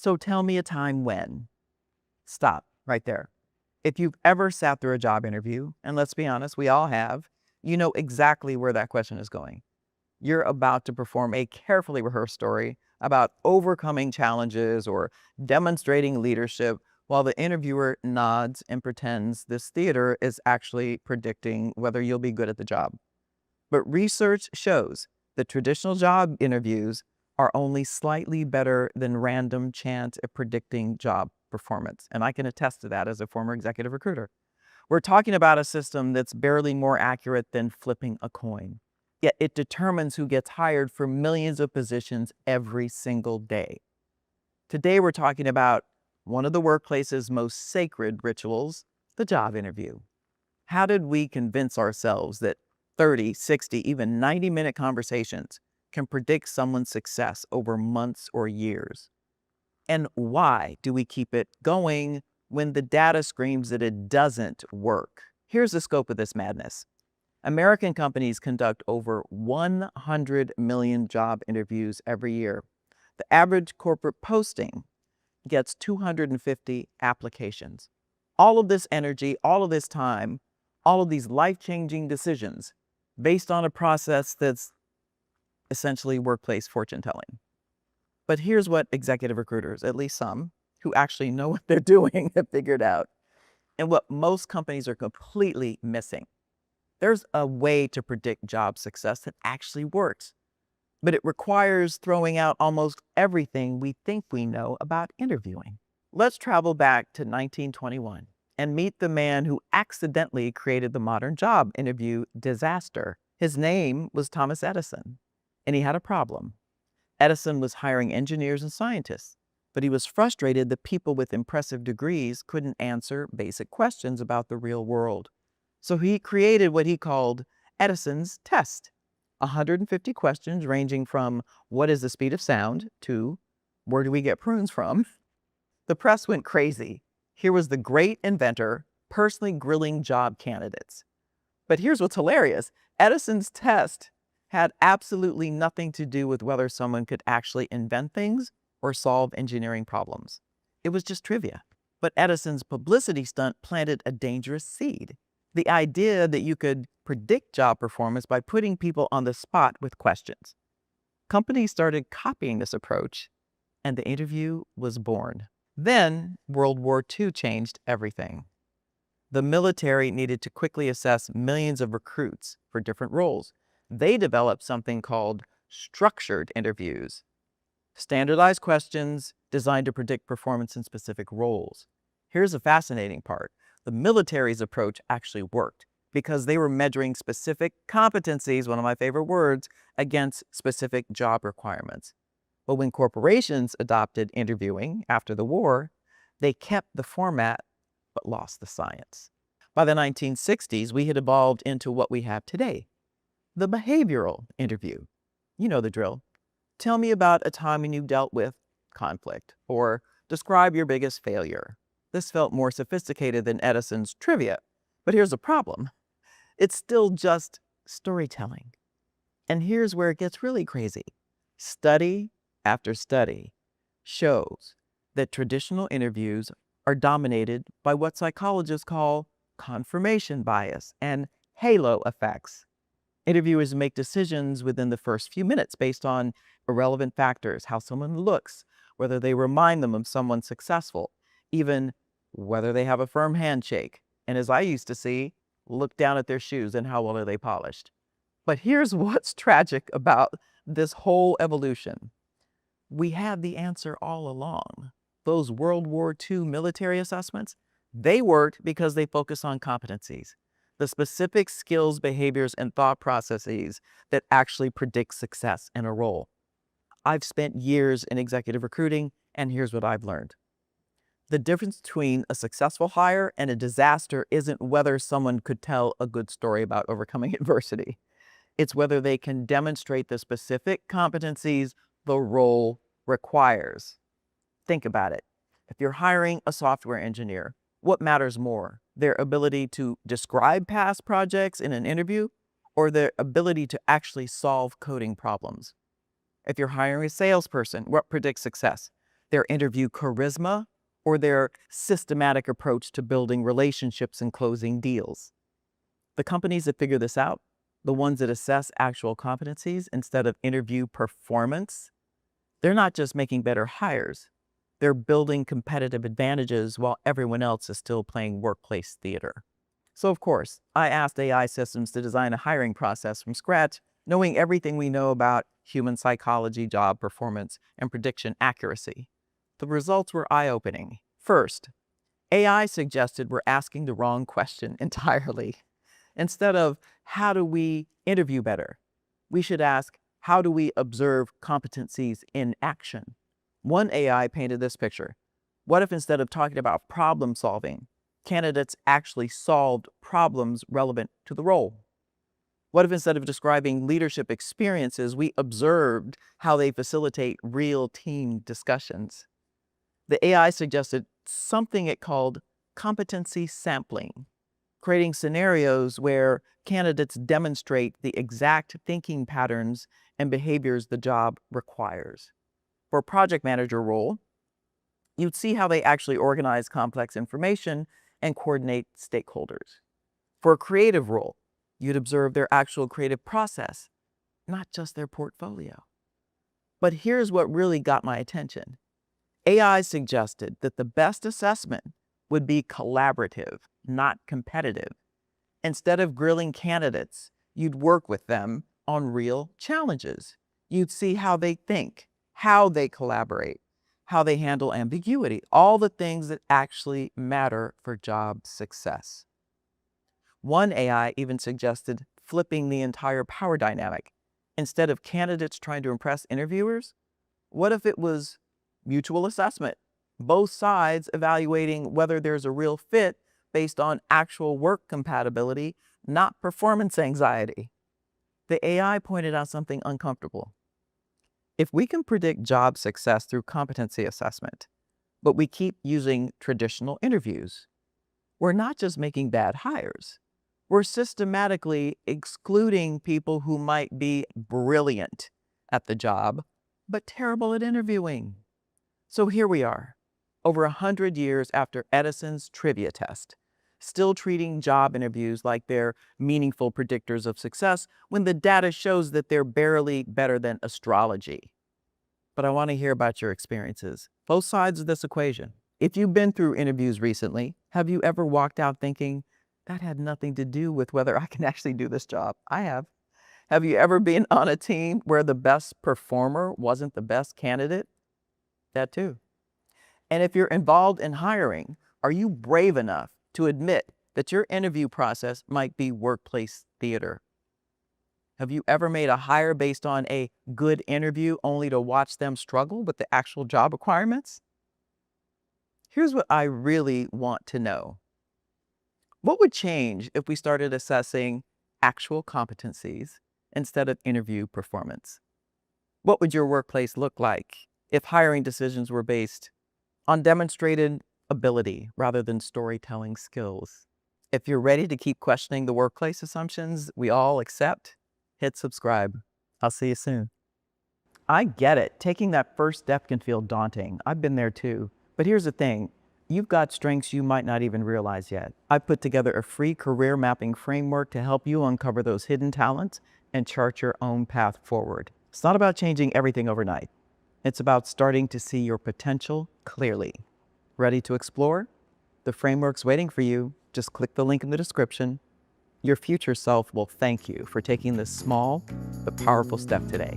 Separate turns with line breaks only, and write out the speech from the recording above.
So tell me a time when. Stop right there. If you've ever sat through a job interview, and let's be honest, we all have, you know exactly where that question is going. You're about to perform a carefully rehearsed story about overcoming challenges or demonstrating leadership while the interviewer nods and pretends this theater is actually predicting whether you'll be good at the job. But research shows that traditional job interviews are only slightly better than random chance at predicting job performance. And I can attest to that as a former executive recruiter. We're talking about a system that's barely more accurate than flipping a coin. Yet it determines who gets hired for millions of positions every single day. Today we're talking about one of the workplace's most sacred rituals, the job interview. How did we convince ourselves that 30, 60, even 90-minute conversations can predict someone's success over months or years? And why do we keep it going when the data screams that it doesn't work? Here's the scope of this madness. American companies conduct over 100 million job interviews every year. The average corporate posting gets 250 applications. All of this energy, all of this time, all of these life-changing decisions based on a process that's essentially workplace fortune-telling. But here's what executive recruiters, at least some, who actually know what they're doing, have figured out, and what most companies are completely missing. There's a way to predict job success that actually works, but it requires throwing out almost everything we think we know about interviewing. Let's travel back to 1921 and meet the man who accidentally created the modern job interview disaster. His name was Thomas Edison, and he had a problem. Edison was hiring engineers and scientists, but he was frustrated that people with impressive degrees couldn't answer basic questions about the real world. So he created what he called Edison's test. 150 questions ranging from what is the speed of sound to where do we get prunes from? The press went crazy. Here was the great inventor personally grilling job candidates. But here's what's hilarious. Edison's test had absolutely nothing to do with whether someone could actually invent things or solve engineering problems. It was just trivia. But Edison's publicity stunt planted a dangerous seed. The idea that you could predict job performance by putting people on the spot with questions. Companies started copying this approach, and the interview was born. Then World War II changed everything. The military needed to quickly assess millions of recruits for different roles. They developed something called structured interviews, standardized questions designed to predict performance in specific roles. Here's the fascinating part. The military's approach actually worked because they were measuring specific competencies, one of my favorite words, against specific job requirements. But when corporations adopted interviewing after the war, they kept the format but lost the science. By the 1960s, we had evolved into what we have today, the behavioral interview. You know the drill. Tell me about a time when you dealt with conflict, or describe your biggest failure. This felt more sophisticated than Edison's trivia, but here's the problem. It's still just storytelling. And here's where it gets really crazy. Study after study shows that traditional interviews are dominated by what psychologists call confirmation bias and halo effects. Interviewers make decisions within the first few minutes based on irrelevant factors, how someone looks, whether they remind them of someone successful, even whether they have a firm handshake, and as I used to see, look down at their shoes and how well are they polished. But here's what's tragic about this whole evolution. We had the answer all along. Those World War II military assessments, they worked because they focus on competencies, the specific skills, behaviors, and thought processes that actually predict success in a role. I've spent years in executive recruiting, and here's what I've learned. The difference between a successful hire and a disaster isn't whether someone could tell a good story about overcoming adversity. It's whether they can demonstrate the specific competencies the role requires. Think about it. If you're hiring a software engineer, what matters more? Their ability to describe past projects in an interview or their ability to actually solve coding problems? If you're hiring a salesperson, what predicts success? their interview charisma, or their systematic approach to building relationships and closing deals. The companies that figure this out, the ones that assess actual competencies instead of interview performance, they're not just making better hires, they're building competitive advantages while everyone else is still playing workplace theater. So of course, I asked AI systems to design a hiring process from scratch, knowing everything we know about human psychology, job performance, and prediction accuracy. The results were eye-opening. First, AI suggested we're asking the wrong question entirely. Instead of, how do we interview better? We should ask, how do we observe competencies in action? One AI painted this picture. What if instead of talking about problem solving, candidates actually solved problems relevant to the role? What if instead of describing leadership experiences, we observed how they facilitate real team discussions? The AI suggested something it called competency sampling, creating scenarios where candidates demonstrate the exact thinking patterns and behaviors the job requires. For a project manager role, you'd see how they actually organize complex information and coordinate stakeholders. For a creative role, you'd observe their actual creative process, not just their portfolio. But here's what really got my attention. AI suggested that the best assessment would be collaborative, not competitive. Instead of grilling candidates, you'd work with them on real challenges. You'd see how they think, how they collaborate, how they handle ambiguity, all the things that actually matter for job success. One AI even suggested flipping the entire power dynamic. Instead of candidates trying to impress interviewers, what if it was mutual assessment? Both sides evaluating whether there's a real fit based on actual work compatibility, not performance anxiety. The AI pointed out something uncomfortable. If we can predict job success through competency assessment, but we keep using traditional interviews, we're not just making bad hires. We're systematically excluding people who might be brilliant at the job, but terrible at interviewing. So here we are, over 100 years after Edison's trivia test, still treating job interviews like they're meaningful predictors of success when the data shows that they're barely better than astrology. But I want to hear about your experiences, both sides of this equation. If you've been through interviews recently, have you ever walked out thinking, that had nothing to do with whether I can actually do this job? I have. Have you ever been on a team where the best performer wasn't the best candidate? That too. And if you're involved in hiring, are you brave enough to admit that your interview process might be workplace theater? Have you ever made a hire based on a good interview only to watch them struggle with the actual job requirements? Here's what I really want to know. What would change if we started assessing actual competencies instead of interview performance? What would your workplace look like if hiring decisions were based on demonstrated ability rather than storytelling skills? If you're ready to keep questioning the workplace assumptions we all accept, hit subscribe. I'll see you soon. I get it. Taking that first step can feel daunting. I've been there too. But here's the thing. You've got strengths you might not even realize yet. I've put together a free career mapping framework to help you uncover those hidden talents and chart your own path forward. It's not about changing everything overnight. It's about starting to see your potential clearly. Ready to explore? The framework's waiting for you. Just click the link in the description. Your future self will thank you for taking this small but powerful step today.